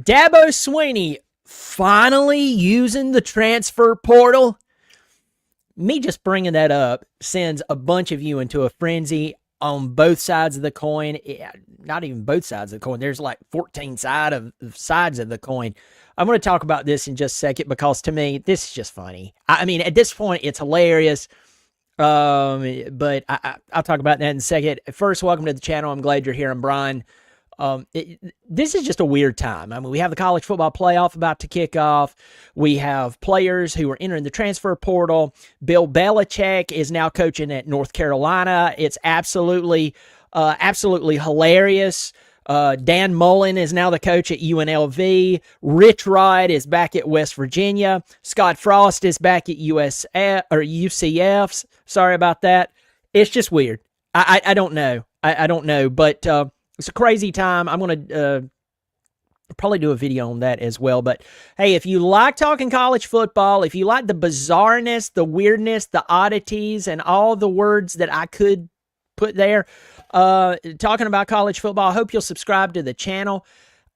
Dabo Swinney finally using the transfer portal. Me just bringing that up sends a bunch of you into a frenzy on both sides of the coin. Yeah, not even both sides of the coin. There's like 14 sides of the coin. I'm going to talk about this in just a second because to me, this is just funny. I mean, at this point, it's hilarious. But I'll talk about that in a second. First, welcome to the channel. I'm glad you're here. I'm Brian. This is just a weird time. I mean, we have the college football playoff about to kick off. We have players who are entering the transfer portal. Bill Belichick is now coaching at North Carolina. It's absolutely hilarious. Dan Mullen is now the coach at UNLV. Rich Rod is back at West Virginia. Scott Frost is back at UCF. Sorry about that. It's just weird. I don't know. I don't know, but it's a crazy time. I'm going to probably do a video on that as well. But hey, if you like talking college football, if you like the bizarreness, the weirdness, the oddities, and all the words that I could put there, talking about college football, I hope you'll subscribe to the channel.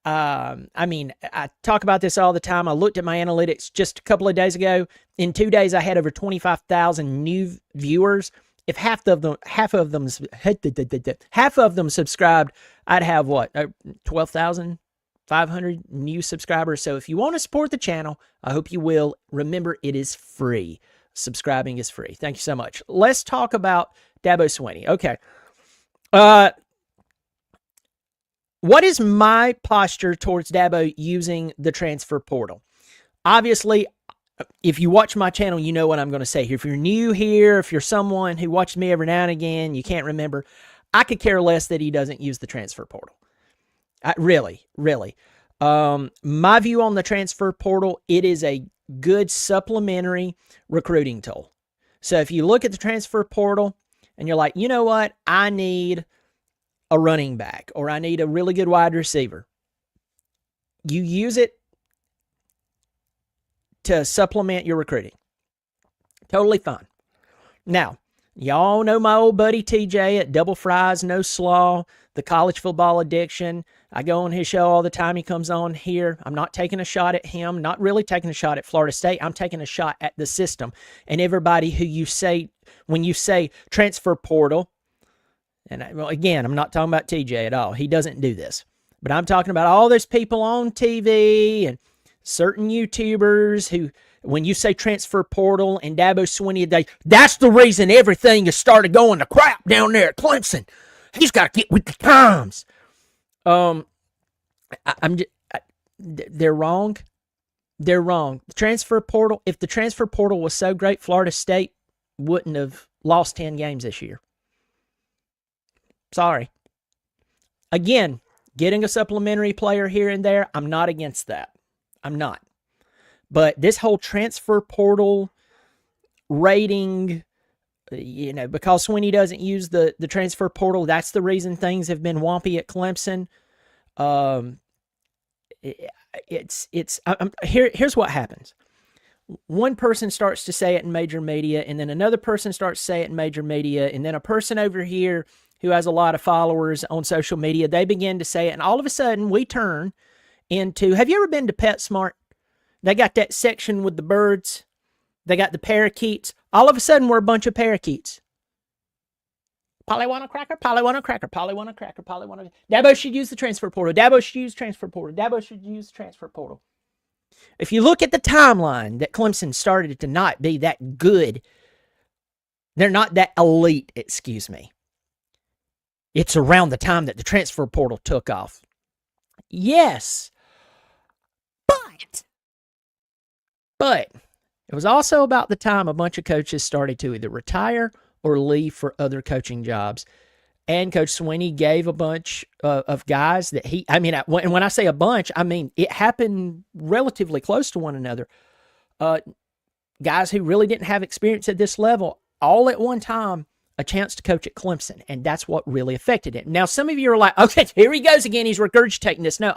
I mean, I talk about this all the time. I looked at my analytics just a couple of days ago. In 2 days, I had over 25,000 new viewers. If half of them subscribed, I'd have what, 12,500 new subscribers. So if you want to support the channel, I hope you will. Remember, it is free. Subscribing is free. Thank you so much. Let's talk about Dabo Swinney. Okay. What is my posture towards Dabo using the transfer portal? Obviously, if you watch my channel, you know what I'm going to say here. If you're new here, if you're someone who watches me every now and again, you can't remember, I could care less that he doesn't use the transfer portal. Really. My view on the transfer portal, it is a good supplementary recruiting tool. So if you look at the transfer portal and you're like, you know what, I need a running back or I need a really good wide receiver, you use it to supplement your recruiting. Totally fine. Now, y'all know my old buddy TJ at Double Fries, No Slaw, the college football addiction. I go on his show all the time. He comes on here. I'm not taking a shot at him, not really taking a shot at Florida State. I'm taking a shot at the system and everybody who you say, when you say transfer portal, and well, again, I'm not talking about TJ at all. He doesn't do this. But I'm talking about all those people on TV and certain YouTubers who, when you say transfer portal and Dabo Swinney, that's the reason everything has started going to crap down there at Clemson. He's got to get with the times. They're wrong. They're wrong. The transfer portal, if the transfer portal was so great, Florida State wouldn't have lost 10 games this year. Sorry. Again, getting a supplementary player here and there, I'm not against that. I'm not. But this whole transfer portal rating, you know, because Swinney doesn't use the transfer portal, that's the reason things have been wompy at Clemson. Here's what happens. One person starts to say it in major media, and then another person starts to say it in major media, and then a person over here who has a lot of followers on social media, they begin to say it, and all of a sudden we turn into, have you ever been to PetSmart? They got that section with the birds. They got the parakeets. All of a sudden, we're a bunch of parakeets. Polly want a cracker, Polly want a cracker, Polly want a cracker, Polly want a... Dabo should use the transfer portal. Dabo should use transfer portal. Dabo should use transfer portal. If you look at the timeline that Clemson started to not be that good, they're not that elite, excuse me. It's around the time that the transfer portal took off. Yes. But it was also about the time a bunch of coaches started to either retire or leave for other coaching jobs. And Coach Swinney gave a bunch of guys that when I say a bunch, I mean it happened relatively close to one another. Guys who really didn't have experience at this level, all at one time, a chance to coach at Clemson. And that's what really affected it. Now, some of you are like, okay, here he goes again. He's regurgitating this. No,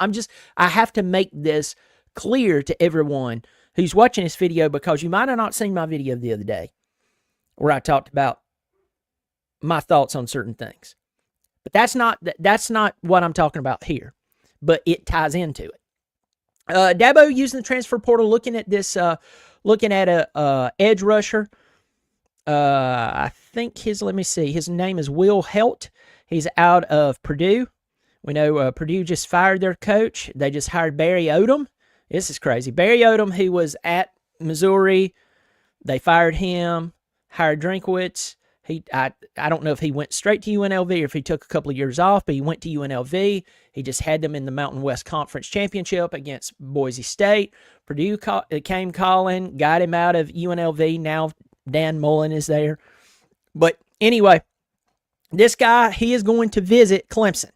I have to make this clear to everyone who's watching this video, because you might have not seen my video the other day where I talked about my thoughts on certain things. But that's not what I'm talking about here. But it ties into it. Dabo using the transfer portal, looking at this, looking at a edge rusher. I think let me see, his name is Will Helt. He's out of Purdue. We know Purdue just fired their coach. They just hired Barry Odom. This is crazy. Barry Odom, who was at Missouri, they fired him, hired Drinkwitz. I don't know if he went straight to UNLV or if he took a couple of years off, but he went to UNLV. He just had them in the Mountain West Conference Championship against Boise State. Purdue came calling, got him out of UNLV. Now Dan Mullen is there. But anyway, this guy, he is going to visit Clemson.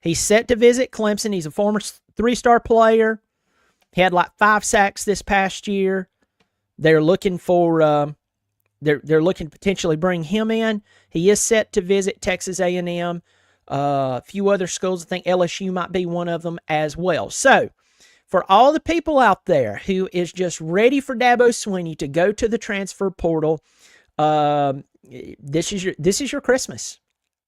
He's set to visit Clemson. He's a former 3-star player. He had like 5 sacks this past year. They're looking for they're looking to potentially bring him in. He is set to visit Texas A&M, a few other schools. I think LSU might be one of them as well. So, for all the people out there who is just ready for Dabo Swinney to go to the transfer portal, this is your Christmas.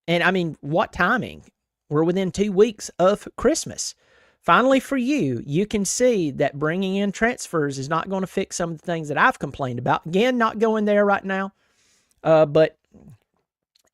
And I mean, what timing? We're within 2 weeks of Christmas. Finally, for you, you can see that bringing in transfers is not going to fix some of the things that I've complained about. Again, not going there right now, but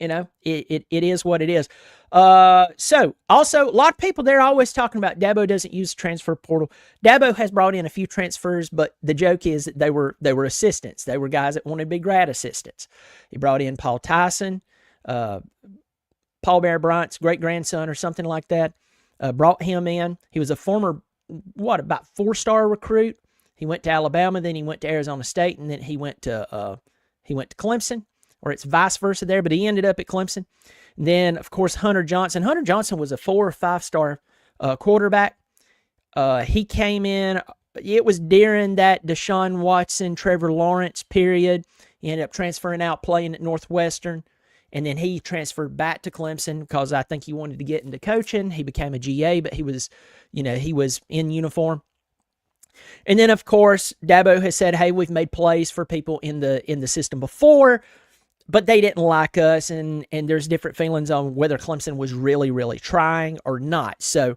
you know, it is what it is. So, also, a lot of people, they're always talking about Dabo doesn't use transfer portal. Dabo has brought in a few transfers, but the joke is that they were assistants. They were guys that wanted to be grad assistants. He brought in Paul Tyson, Paul Bear Bryant's great-grandson or something like that. Brought him in. He was a former, about 4-star recruit. He went to Alabama, then he went to Arizona State, and then he went to Clemson, or it's vice versa there, but he ended up at Clemson. And then, of course, Hunter Johnson. Hunter Johnson was a 4 or 5-star quarterback. He came in. It was during that Deshaun Watson, Trevor Lawrence period. He ended up transferring out, playing at Northwestern. And then he transferred back to Clemson because I think he wanted to get into coaching. He became a GA, but he was in uniform. And then, of course, Dabo has said, hey, we've made plays for people in the system before, but they didn't like us, and there's different feelings on whether Clemson was really, really trying or not. So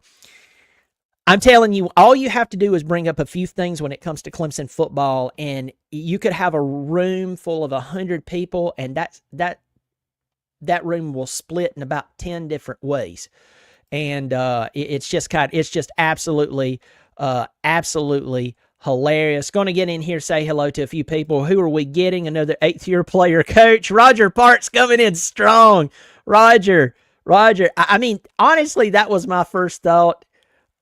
I'm telling you, all you have to do is bring up a few things when it comes to Clemson football, and you could have a room full of 100 people, and that room will split in about 10 different ways. And it's just absolutely hilarious. Going to get in here, say hello to a few people. Who are we getting? Another 8th-year player coach. Roger Parks coming in strong. Roger. I mean, honestly, that was my first thought.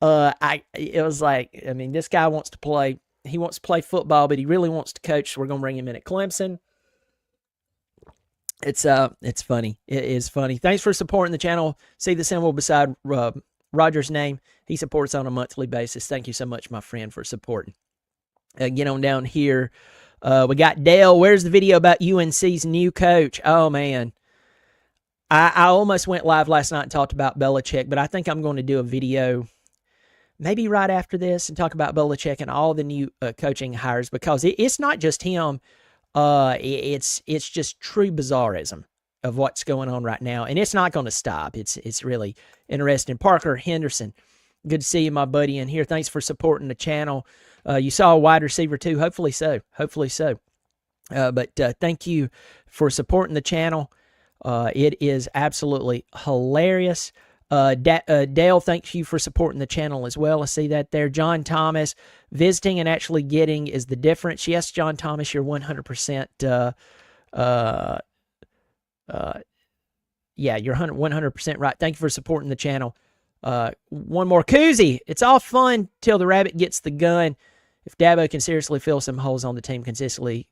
It was like, I mean, this guy wants to play. He wants to play football, but he really wants to coach, so we're going to bring him in at Clemson. It's funny. It is funny. Thanks for supporting the channel. See the symbol beside Roger's name. He supports on a monthly basis. Thank you so much, my friend, for supporting. Get on down here. We got Dale. Where's the video about UNC's new coach? Oh, man. I almost went live last night and talked about Belichick, but I think I'm going to do a video maybe right after this and talk about Belichick and all the new coaching hires, because it's not just him. It's just true bizarrism of what's going on right now, and it's not going to stop. It's really interesting. Parker Henderson, good to see you, my buddy, in here. Thanks for supporting the channel. You saw a wide receiver too. Hopefully so. But thank you for supporting the channel. It is absolutely hilarious. Dale, thank you for supporting the channel as well. I see that there. John Thomas, visiting and actually getting is the difference. Yes, John Thomas, you're 100%. Yeah, you're 100% right. Thank you for supporting the channel. One more. Koozie, it's all fun till the rabbit gets the gun. If Dabo can seriously fill some holes on the team consistently,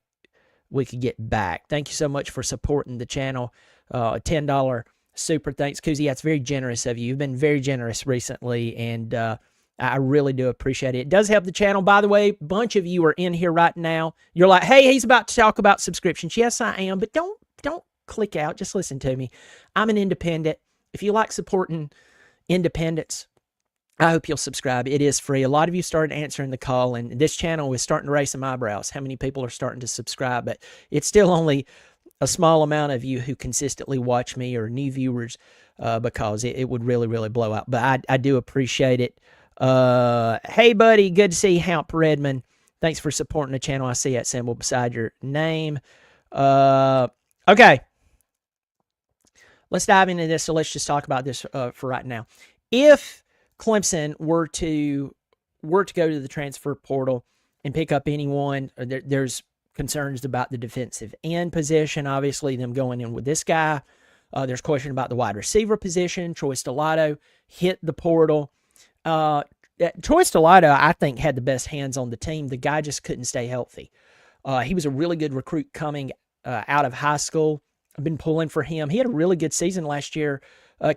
we could get back. Thank you so much for supporting the channel. $10 super thanks, Koozie. That's very generous of you. You've been very generous recently, and I really do appreciate it. It does help the channel. By the way, a bunch of you are in here right now. You're like, hey, he's about to talk about subscriptions. Yes, I am, but don't click out. Just listen to me. I'm an independent. If you like supporting independents, I hope you'll subscribe. It is free. A lot of you started answering the call, and this channel is starting to raise some eyebrows. How many people are starting to subscribe? But it's still only a small amount of you who consistently watch me or new viewers, because it would really, really blow out. But I do appreciate it. Hey, buddy, good to see you, Hamp Redmond. Thanks for supporting the channel. I see that symbol beside your name. Okay. Let's dive into this. So let's just talk about this for right now. If Clemson were to go to the transfer portal and pick up anyone, there's concerns about the defensive end position. Obviously, them going in with this guy. There's question about the wide receiver position. Troy Stellato hit the portal. Troy Stellato, I think, had the best hands on the team. The guy just couldn't stay healthy. He was a really good recruit coming out of high school. I've been pulling for him. He had a really good season last year,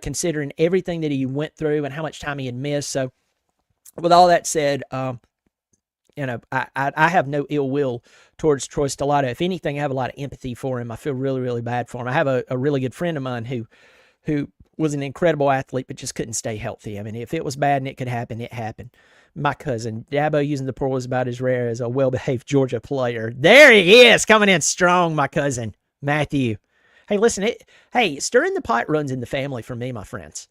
considering everything that he went through and how much time he had missed. So, with all that said, I have no ill will towards Troy Stellato. If anything, I have a lot of empathy for him. I feel really, really bad for him. I have a really good friend of mine who was an incredible athlete, but just couldn't stay healthy. I mean, if it was bad and it could happen, it happened. My cousin, Dabo using the portal is about as rare as a well-behaved Georgia player. There he is, coming in strong, my cousin, Matthew. Hey, listen, stirring the pot runs in the family for me, my friends.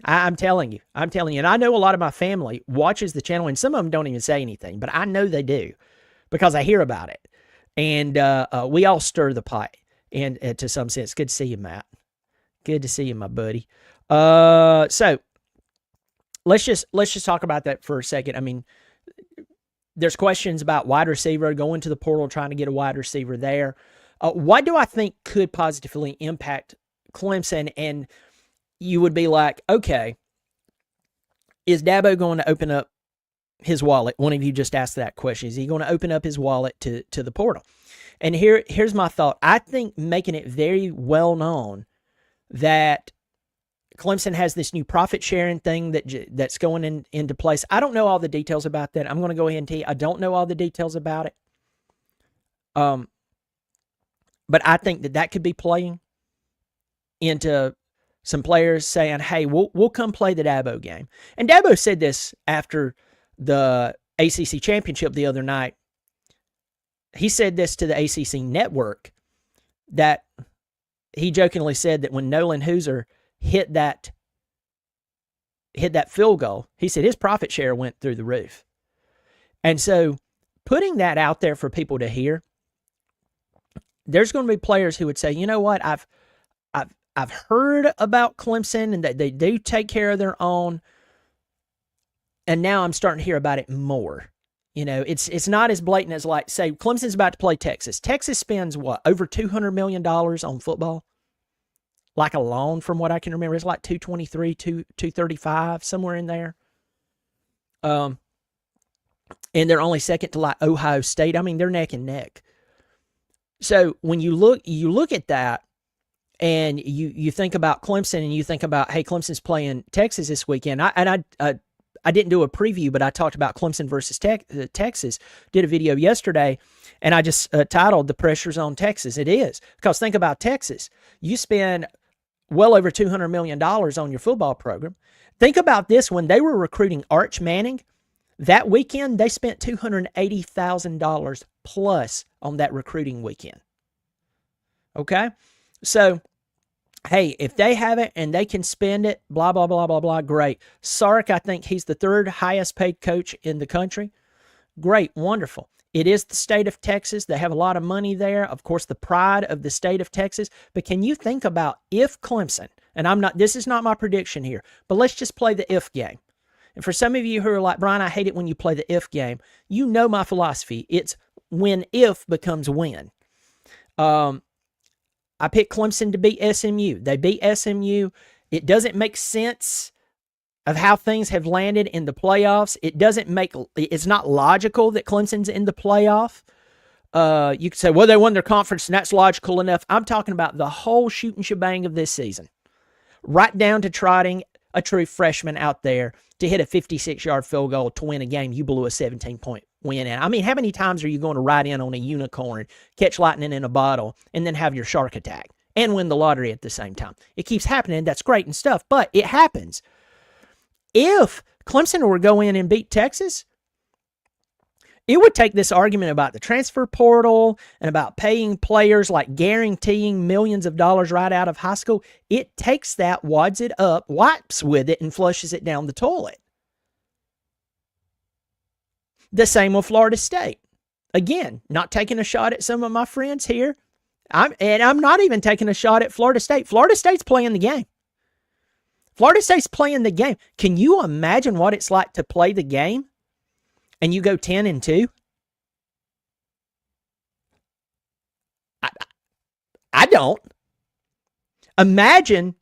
I'm telling you. And I know a lot of my family watches the channel, and some of them don't even say anything, but I know they do because I hear about it. And we all stir the pot, and to some sense. Good to see you, Matt. Good to see you, my buddy. So let's just talk about that for a second. I mean, there's questions about wide receiver, going to the portal, trying to get a wide receiver there. What do I think could positively impact Clemson? And you would be like, okay, is Dabo going to open up his wallet? One of you just asked that question. Is he going to open up his wallet to the portal? And here's my thought. I think making it very well known that Clemson has this new profit sharing thing that's going into place. I don't know all the details about that. I'm going to go ahead and tell you, I don't know all the details about it. But I think that could be playing into some players saying, hey, we'll come play the Dabo game. And Dabo said this after the ACC championship the other night. He said this to the ACC network, that he jokingly said that when Nolan Hooser hit that field goal, he said his profit share went through the roof. And so putting that out there for people to hear, there's going to be players who would say, you know what, I've heard about Clemson and that they do take care of their own, and now I'm starting to hear about it more. You know, it's not as blatant as, like, say, Clemson's about to play Texas. Texas spends, what, over $200 million on football? Like alone, from what I can remember, it's like 223, 235, somewhere in there. And they're only second to, like, Ohio State. I mean, they're neck and neck. So when you look at that, and you think about Clemson, and you think about, hey, Clemson's playing Texas this weekend. I didn't do a preview, but I talked about Clemson versus Texas. Did a video yesterday, and I just titled "The Pressure's on Texas." It is, because think about Texas. You spend well over $200 million on your football program. Think about this: when they were recruiting Arch Manning that weekend, they spent $280,000 plus on that recruiting weekend. Okay? So, hey, if they have it and they can spend it, blah, blah, blah, blah, blah, great. Sark, I think he's the third highest paid coach in the country. Great, wonderful. It is the state of Texas. They have a lot of money there. Of course, the pride of the state of Texas. But can you think about if Clemson, and this is not my prediction here, but let's just play the if game. And for some of you who are like, Brian, I hate it when you play the if game. You know my philosophy. It's when if becomes when. I picked Clemson to beat SMU. They beat SMU. It doesn't make sense of how things have landed in the playoffs. It's not logical that Clemson's in the playoff. You could say, well, they won their conference and that's logical enough. I'm talking about the whole shooting shebang of this season. Right down to trotting a true freshman out there to hit a 56-yard field goal to win a game you blew a 17-point win in. I mean, how many times are you going to ride in on a unicorn, catch lightning in a bottle, and then have your shark attack and win the lottery at the same time? It keeps happening. That's great and stuff, but it happens. If Clemson were to go in and beat Texas, it would take this argument about the transfer portal and about paying players, like guaranteeing millions of dollars right out of high school. It takes that, wads it up, wipes with it, and flushes it down the toilet. The same with Florida State. Again, not taking a shot at some of my friends here. I'm not even taking a shot at Florida State. Florida State's playing the game. Florida State's playing the game. Can you imagine what it's like to play the game and you go 10-2? I don't. Imagine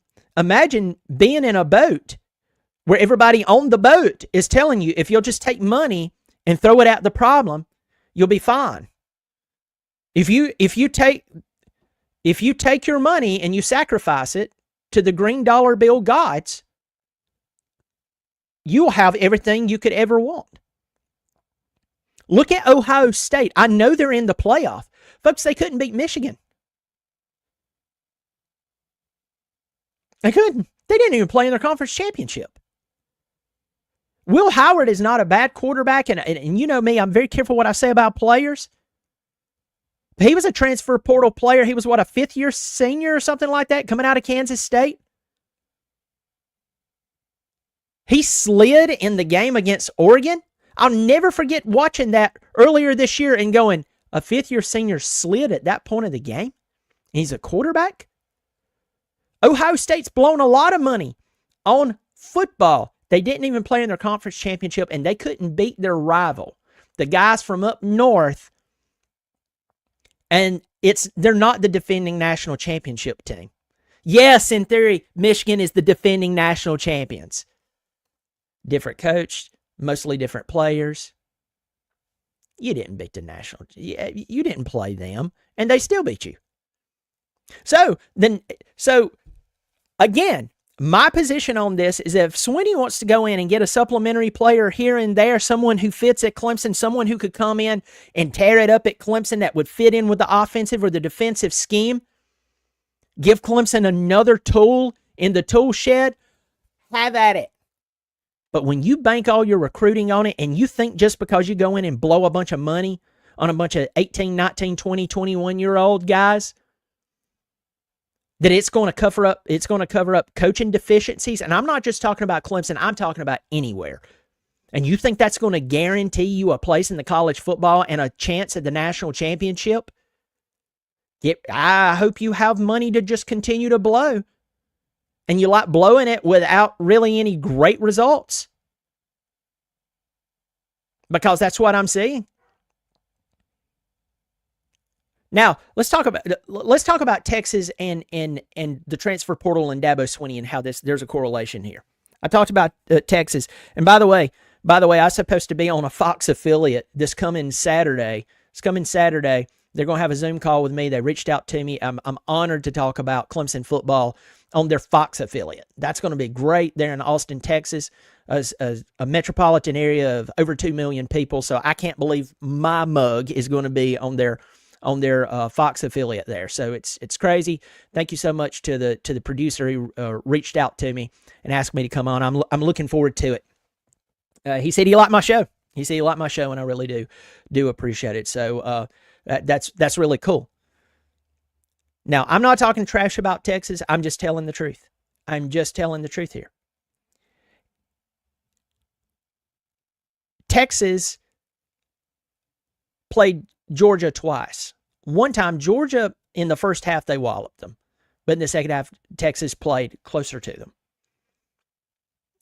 being in a boat where everybody on the boat is telling you if you'll just take money and throw it at the problem, you'll be fine. If you take your money and you sacrifice it to the green dollar bill gods, you'll have everything you could ever want. Look at Ohio State. I know they're in the playoff. Folks, they couldn't beat Michigan. They couldn't. They didn't even play in their conference championship. Will Howard is not a bad quarterback, and you know me, I'm very careful what I say about players. He was a transfer portal player. He was, a fifth-year senior or something like that, coming out of Kansas State. He slid in the game against Oregon. I'll never forget watching that earlier this year and going, a fifth-year senior slid at that point of the game? He's a quarterback? Ohio State's blown a lot of money on football. They didn't even play in their conference championship, and they couldn't beat their rival, the guys from up north. And they're not the defending national championship team. Yes, in theory, Michigan is the defending national champions. Different coach, mostly different players. You didn't beat the national. You didn't play them, and they still beat you. So again, my position on this is that if Swinney wants to go in and get a supplementary player here and there, someone who fits at Clemson, someone who could come in and tear it up at Clemson that would fit in with the offensive or the defensive scheme, give Clemson another tool in the tool shed, have at it. But when you bank all your recruiting on it and you think just because you go in and blow a bunch of money on a bunch of 18, 19, 20, 21-year-old guys, that it's going to cover up coaching deficiencies. And I'm not just talking about Clemson, I'm talking about anywhere. And you think that's going to guarantee you a place in the college football and a chance at the national championship? I hope you have money to just continue to blow. And you like blowing it without really any great results. Because that's what I'm seeing. Now, let's talk about Texas and the transfer portal and Dabo Swinney and how there's a correlation here. I talked about Texas, and by the way, I'm supposed to be on a Fox affiliate this coming Saturday. They're going to have a Zoom call with me. They reached out to me. I'm honored to talk about Clemson football on their Fox affiliate. That's going to be great. They're in Austin, Texas, a metropolitan area of over 2 million people. So I can't believe my mug is going to be on their Fox affiliate there. So it's crazy. Thank you so much to the producer who reached out to me and asked me to come on. I'm looking forward to it. He said he liked my show. And I really do appreciate it. So that's really cool. Now, I'm not talking trash about Texas. I'm just telling the truth. Here. Texas played Georgia twice. One time, Georgia, in the first half, they walloped them. But in the second half, Texas played closer to them.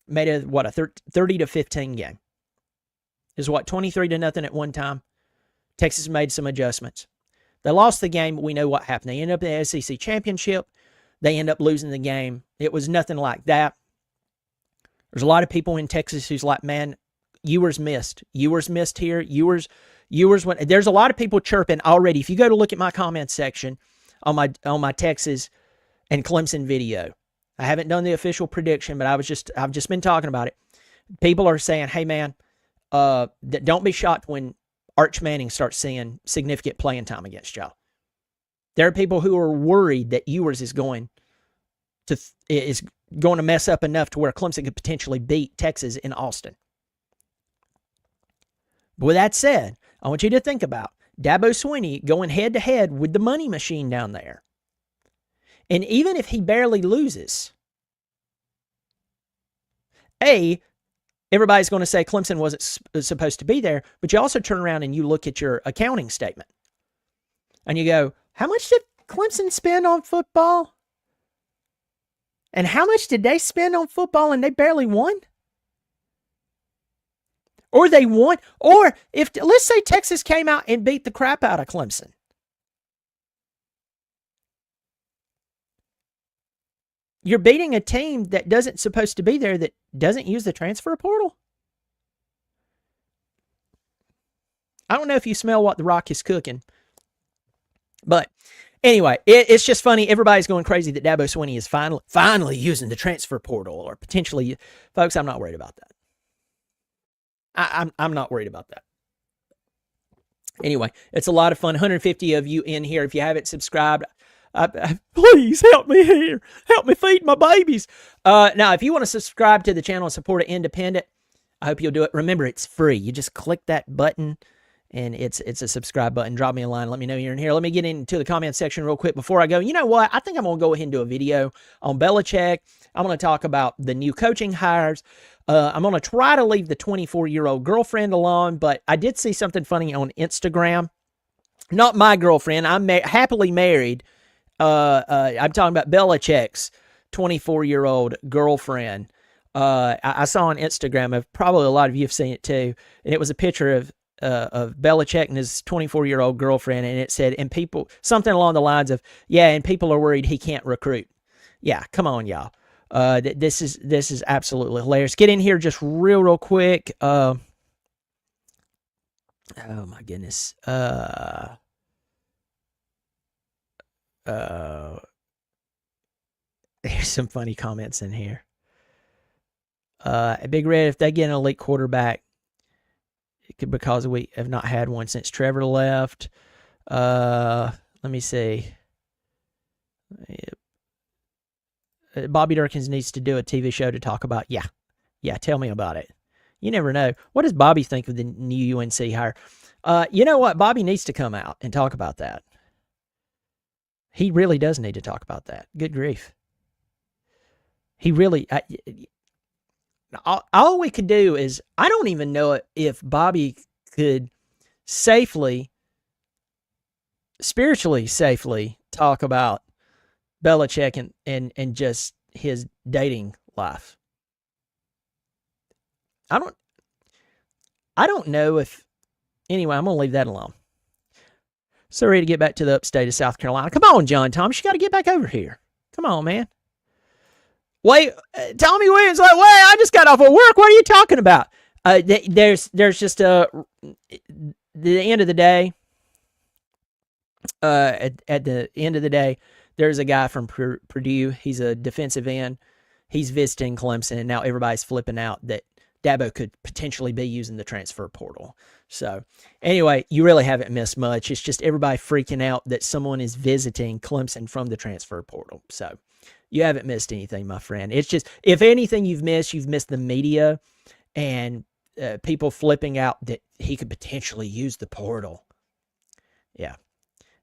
Made a 30-15 game. It was 23-0 at one time. Texas made some adjustments. They lost the game, but we know what happened. They ended up in the SEC championship. They end up losing the game. It was nothing like that. There's a lot of people in Texas who's like, man, Ewers missed. Ewers missed here. Ewers went. There's a lot of people chirping already. If you go to look at my comments section on my Texas and Clemson video, I haven't done the official prediction, but I've just been talking about it. People are saying, hey man, don't be shocked when Arch Manning starts seeing significant playing time against y'all. There are people who are worried that Ewers is going to mess up enough to where Clemson could potentially beat Texas in Austin. But with that said, I want you to think about Dabo Swinney going head-to-head with the money machine down there. And even if he barely loses, everybody's going to say Clemson wasn't supposed to be there, but you also turn around and you look at your accounting statement and you go, how much did Clemson spend on football? And how much did they spend on football and they barely won? Or they won. Or if, let's say Texas came out and beat the crap out of Clemson. You're beating a team that doesn't supposed to be there, that doesn't use the transfer portal. I don't know if you smell what the Rock is cooking. But anyway, it's just funny. Everybody's going crazy that Dabo Swinney is finally using the transfer portal, or potentially. Folks, I'm not worried about that. I'm not worried about that. Anyway, it's a lot of fun. 150 of you in here. If you haven't subscribed, please help me here. Help me feed my babies. Now, if you want to subscribe to the channel and support an independent, I hope you'll do it. Remember, it's free. You just click that button, and it's a subscribe button. Drop me a line. Let me know you're in here. Let me get into the comment section real quick before I go. You know what? I think I'm going to go ahead and do a video on Belichick. I'm going to talk about the new coaching hires. I'm going to try to leave the 24-year-old girlfriend alone, but I did see something funny on Instagram. Not my girlfriend. I'm happily married. I'm talking about Belichick's 24-year-old girlfriend. I saw on Instagram, probably a lot of you have seen it too, and it was a picture of Belichick and his 24-year-old girlfriend, and it said, and people, something along the lines of, yeah, and people are worried he can't recruit. Yeah, come on, y'all. This is absolutely hilarious. Get in here just real quick. Oh my goodness. There's some funny comments in here. Big Red, if they get an elite quarterback, because we have not had one since Trevor left. Let me see. Bobby Durkins needs to do a TV show to talk about. Yeah, tell me about it. You never know. What does Bobby think of the new UNC hire? You know what? Bobby needs to come out and talk about that. He really does need to talk about that. Good grief. He really... all we could do is, I don't even know if Bobby could spiritually safely talk about Belichick and just his dating life. I don't know if, anyway, I'm going to leave that alone. So ready to get back to the upstate of South Carolina. Come on, John Thomas, you got to get back over here. Come on, man. Wait, Tommy Williams, like, wait, I just got off of work. What are you talking about? There's just the end of the day. At the end of the day, there's a guy from Purdue. He's a defensive end. He's visiting Clemson, and now everybody's flipping out that Dabo could potentially be using the transfer portal. So anyway, you really haven't missed much. It's just everybody freaking out that someone is visiting Clemson from the transfer portal. So you haven't missed anything, my friend. It's just, if anything you've missed the media and people flipping out that he could potentially use the portal. Yeah,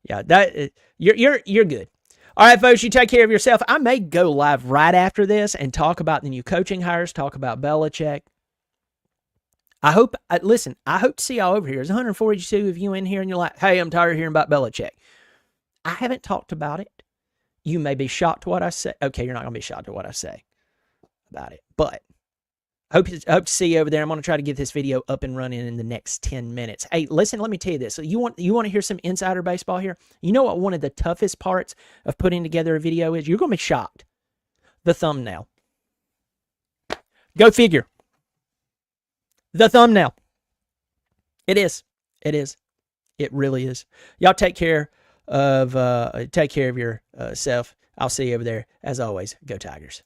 that you're good. All right, folks, you take care of yourself. I may go live right after this and talk about the new coaching hires, talk about Belichick. I hope to see y'all over here. There's 142 of you in here, and you're like, hey, I'm tired of hearing about Belichick. I haven't talked about it. You may be shocked to what I say. Okay, you're not going to be shocked to what I say about it. But I hope to see you over there. I'm going to try to get this video up and running in the next 10 minutes. Hey, listen, let me tell you this. You want to hear some insider baseball here? You know what one of the toughest parts of putting together a video is? You're going to be shocked. The thumbnail. Go figure. The thumbnail. It is. It really is. Y'all take care of yourself. I'll see you over there. As always, go Tigers.